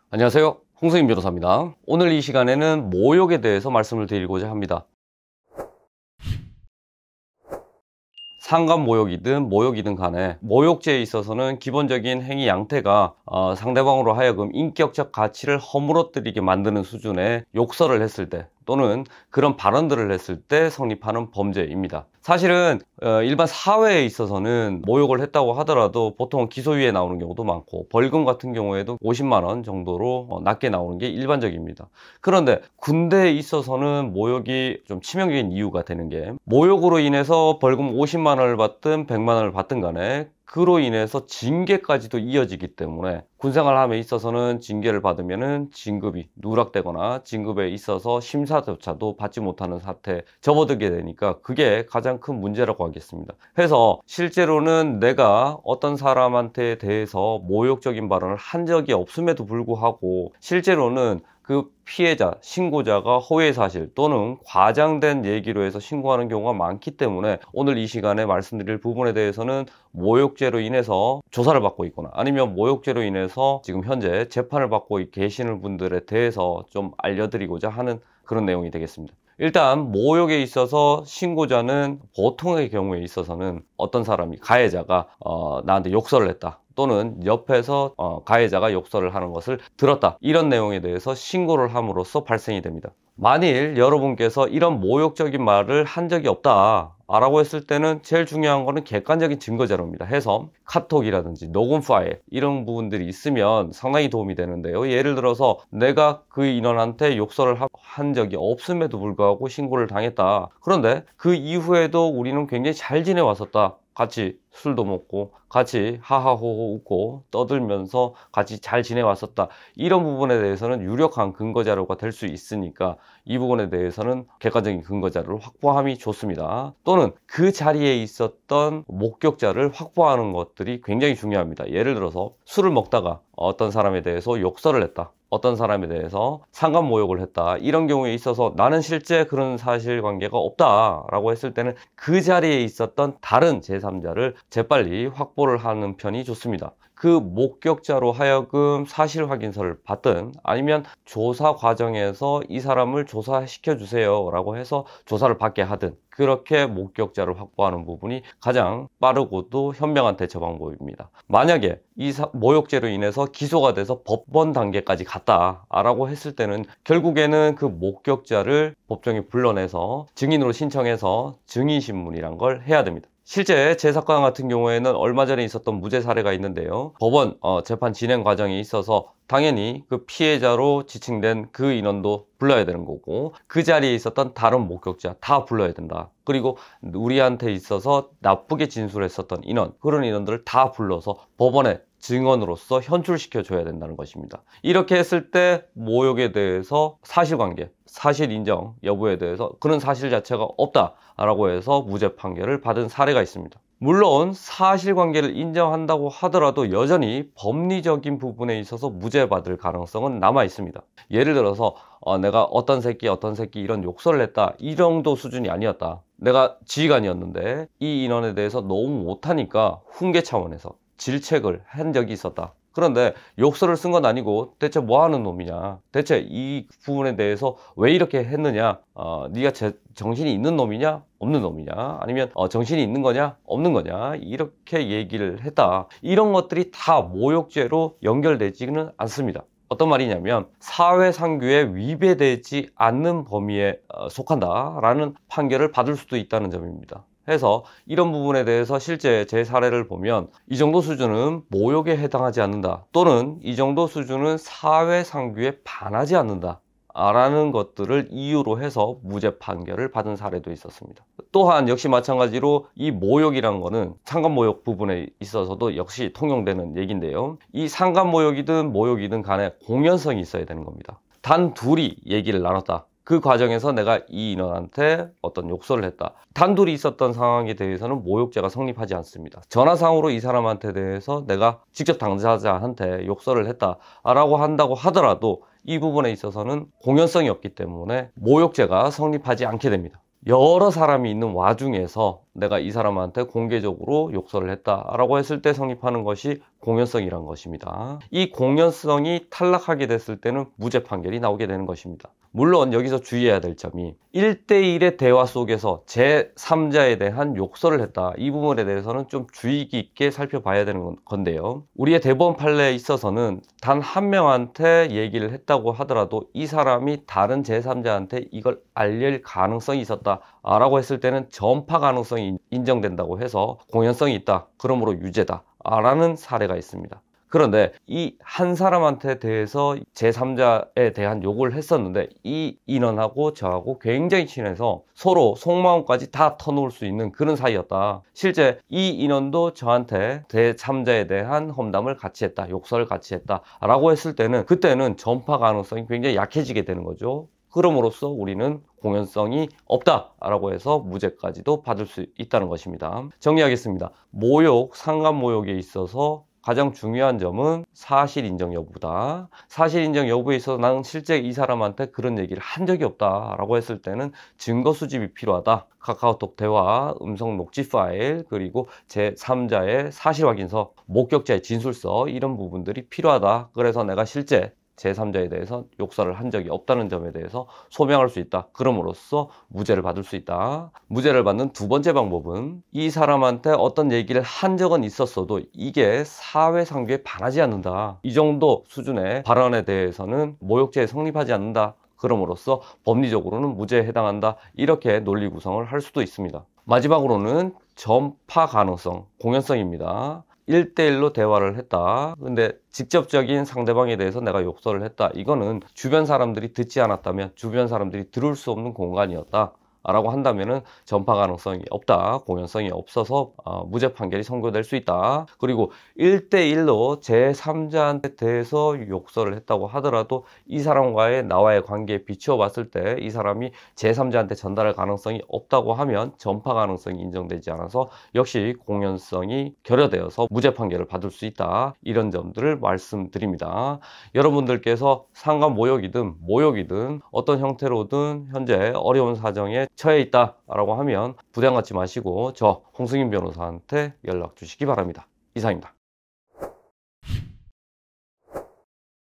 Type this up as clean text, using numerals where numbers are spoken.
안녕하세요, 홍승인 변호사입니다. 오늘 이 시간에는 모욕에 대해서 말씀을 드리고자 합니다. 상관모욕이든 모욕이든 간에 모욕죄에 있어서는 기본적인 행위 양태가 상대방으로 하여금 인격적 가치를 허물어뜨리게 만드는 수준의 욕설을 했을 때 또는 그런 발언들을 했을 때 성립하는 범죄입니다. 사실은 일반 사회에 있어서는 모욕을 했다고 하더라도 보통 기소유예 나오는 경우도 많고 벌금 같은 경우에도 50만 원 정도로 낮게 나오는 게 일반적입니다. 그런데 군대에 있어서는 모욕이 좀 치명적인 이유가 되는 게, 모욕으로 인해서 벌금 50만 원을 받든 100만 원을 받든 간에 그로 인해서 징계까지도 이어지기 때문에 군생활함에 있어서는 징계를 받으면은 진급이 누락되거나 진급에 있어서 심사조차도 받지 못하는 사태에 접어들게 되니까 그게 가장 큰 문제라고 하겠습니다. 그래서 실제로는 내가 어떤 사람한테 대해서 모욕적인 발언을 한 적이 없음에도 불구하고 실제로는 그 피해자, 신고자가 허위사실 또는 과장된 얘기로 해서 신고하는 경우가 많기 때문에 오늘 이 시간에 말씀드릴 부분에 대해서는 모욕죄로 인해서 조사를 받고 있거나 아니면 모욕죄로 인해서 지금 현재 재판을 받고 계시는 분들에 대해서 좀 알려드리고자 하는 그런 내용이 되겠습니다. 일단 모욕에 있어서 신고자는 보통의 경우에 있어서는 어떤 사람이, 가해자가 나한테 욕설을 했다 또는 옆에서 가해자가 욕설을 하는 것을 들었다, 이런 내용에 대해서 신고를 함으로써 발생이 됩니다. 만일 여러분께서 이런 모욕적인 말을 한 적이 없다 라고 했을 때는 제일 중요한 거는 객관적인 증거 자료입니다. 해서 카톡이라든지 녹음 파일 이런 부분들이 있으면 상당히 도움이 되는데요. 예를 들어서 내가 그 인원한테 욕설을 한 적이 없음에도 불구하고 신고를 당했다. 그런데 그 이후에도 우리는 굉장히 잘 지내왔었다. 같이 술도 먹고 같이 하하호호 웃고 떠들면서 같이 잘 지내왔었다. 이런 부분에 대해서는 유력한 근거 자료가 될 수 있으니까 이 부분에 대해서는 객관적인 근거 자료를 확보함이 좋습니다. 또는 그 자리에 있었던 목격자를 확보하는 것들이 굉장히 중요합니다. 예를 들어서 술을 먹다가 어떤 사람에 대해서 욕설을 했다, 어떤 사람에 대해서 상관모욕을 했다, 이런 경우에 있어서 나는 실제 그런 사실관계가 없다 라고 했을 때는 그 자리에 있었던 다른 제3자를 재빨리 확보를 하는 편이 좋습니다. 그 목격자로 하여금 사실 확인서를 받든 아니면 조사 과정에서 이 사람을 조사시켜 주세요 라고 해서 조사를 받게 하든 그렇게 목격자를 확보하는 부분이 가장 빠르고도 현명한 대처 방법입니다. 만약에 이 모욕죄로 인해서 기소가 돼서 법원 단계까지 갔다 라고 했을 때는 결국에는 그 목격자를 법정에 불러내서 증인으로 신청해서 증인신문이란 걸 해야 됩니다. 실제 제 사건 같은 경우에는 얼마 전에 있었던 무죄 사례가 있는데요. 법원 재판 진행 과정에 있어서 당연히 그 피해자로 지칭된 그 인원도 불러야 되는 거고 그 자리에 있었던 다른 목격자 다 불러야 된다. 그리고 우리한테 있어서 나쁘게 진술했었던 인원, 그런 인원들을 다 불러서 법원에 증언으로서 현출시켜 줘야 된다는 것입니다. 이렇게 했을 때 모욕에 대해서 사실관계, 사실 인정 여부에 대해서 그런 사실 자체가 없다라고 해서 무죄 판결을 받은 사례가 있습니다. 물론 사실관계를 인정한다고 하더라도 여전히 법리적인 부분에 있어서 무죄 받을 가능성은 남아 있습니다. 예를 들어서 내가 어떤 새끼 이런 욕설을 했다, 이 정도 수준이 아니었다, 내가 지휘관이었는데 이 인원에 대해서 너무 못하니까 훈계 차원에서 질책을 한 적이 있었다. 그런데 욕설을 쓴 건 아니고 대체 뭐 하는 놈이냐, 대체 이 부분에 대해서 왜 이렇게 했느냐, 네가 정신이 있는 놈이냐 없는 놈이냐, 아니면 정신이 있는 거냐 없는 거냐, 이렇게 얘기를 했다. 이런 것들이 다 모욕죄로 연결되지는 않습니다. 어떤 말이냐면 사회상규에 위배되지 않는 범위에 속한다라는 판결을 받을 수도 있다는 점입니다. 해서 이런 부분에 대해서 실제 제 사례를 보면 이 정도 수준은 모욕에 해당하지 않는다, 또는 이 정도 수준은 사회상규에 반하지 않는다 라는 것들을 이유로 해서 무죄 판결을 받은 사례도 있었습니다. 또한 역시 마찬가지로 이 모욕이라는 거는 상관모욕 부분에 있어서도 역시 통용되는 얘기인데요. 이 상관모욕이든 모욕이든 간에 공연성이 있어야 되는 겁니다. 단 둘이 얘기를 나눴다, 그 과정에서 내가 이 인원한테 어떤 욕설을 했다, 단둘이 있었던 상황에 대해서는 모욕죄가 성립하지 않습니다. 전화상으로 이 사람한테 대해서 내가 직접 당사자한테 욕설을 했다 라고 한다고 하더라도 이 부분에 있어서는 공연성이 없기 때문에 모욕죄가 성립하지 않게 됩니다. 여러 사람이 있는 와중에서 내가 이 사람한테 공개적으로 욕설을 했다라고 했을 때 성립하는 것이 공연성이란 것입니다. 이 공연성이 탈락하게 됐을 때는 무죄 판결이 나오게 되는 것입니다. 물론 여기서 주의해야 될 점이 1대1의 대화 속에서 제3자에 대한 욕설을 했다. 이 부분에 대해서는 좀 주의 깊게 살펴봐야 되는 건데요. 우리의 대법원 판례에 있어서는 단 한 명한테 얘기를 했다고 하더라도 이 사람이 다른 제3자한테 이걸 알릴 가능성이 있었다 라고 했을 때는 전파 가능성이 인정된다고 해서 공연성이 있다. 그러므로 유죄다 라는 사례가 있습니다. 그런데 이 한 사람한테 대해서 제3자에 대한 욕을 했었는데 이 인원하고 저하고 굉장히 친해서 서로 속마음까지 다 터놓을 수 있는 그런 사이였다. 실제 이 인원도 저한테 제3자에 대한 험담을 같이 했다. 욕설을 같이 했다. 라고 했을 때는 그때는 전파 가능성이 굉장히 약해지게 되는 거죠. 그럼으로써 우리는 공연성이 없다라고 해서 무죄까지도 받을 수 있다는 것입니다. 정리하겠습니다. 모욕, 상간모욕에 있어서 가장 중요한 점은 사실 인정 여부다. 사실 인정 여부에 있어서 나는 실제 이 사람한테 그런 얘기를 한 적이 없다라고 했을 때는 증거 수집이 필요하다. 카카오톡 대화, 음성 녹취 파일, 그리고 제3자의 사실 확인서, 목격자의 진술서 이런 부분들이 필요하다. 그래서 내가 실제 제3자에 대해서 욕설을 한 적이 없다는 점에 대해서 소명할 수 있다. 그럼으로써 무죄를 받을 수 있다. 무죄를 받는 두 번째 방법은 이 사람한테 어떤 얘기를 한 적은 있었어도 이게 사회상규에 반하지 않는다. 이 정도 수준의 발언에 대해서는 모욕죄에 성립하지 않는다. 그럼으로써 법리적으로는 무죄에 해당한다. 이렇게 논리 구성을 할 수도 있습니다. 마지막으로는 전파 가능성, 공연성입니다. 1대1로 대화를 했다. 근데 직접적인 상대방에 대해서 내가 욕설을 했다. 이거는 주변 사람들이 듣지 않았다면 주변 사람들이 들을 수 없는 공간이었다. 라고 한다면은 전파 가능성이 없다. 공연성이 없어서 무죄 판결이 선고될 수 있다. 그리고 1대1로 제3자한테 대해서 욕설을 했다고 하더라도 이 사람과의 나와의 관계에 비추어 봤을 때 이 사람이 제3자한테 전달할 가능성이 없다고 하면 전파 가능성이 인정되지 않아서 역시 공연성이 결여되어서 무죄 판결을 받을 수 있다. 이런 점들을 말씀드립니다. 여러분들께서 상간 모욕이든 어떤 형태로든 현재 어려운 사정에 처해 있다 라고 하면 부담 갖지 마시고 저 홍승인 변호사한테 연락 주시기 바랍니다. 이상입니다.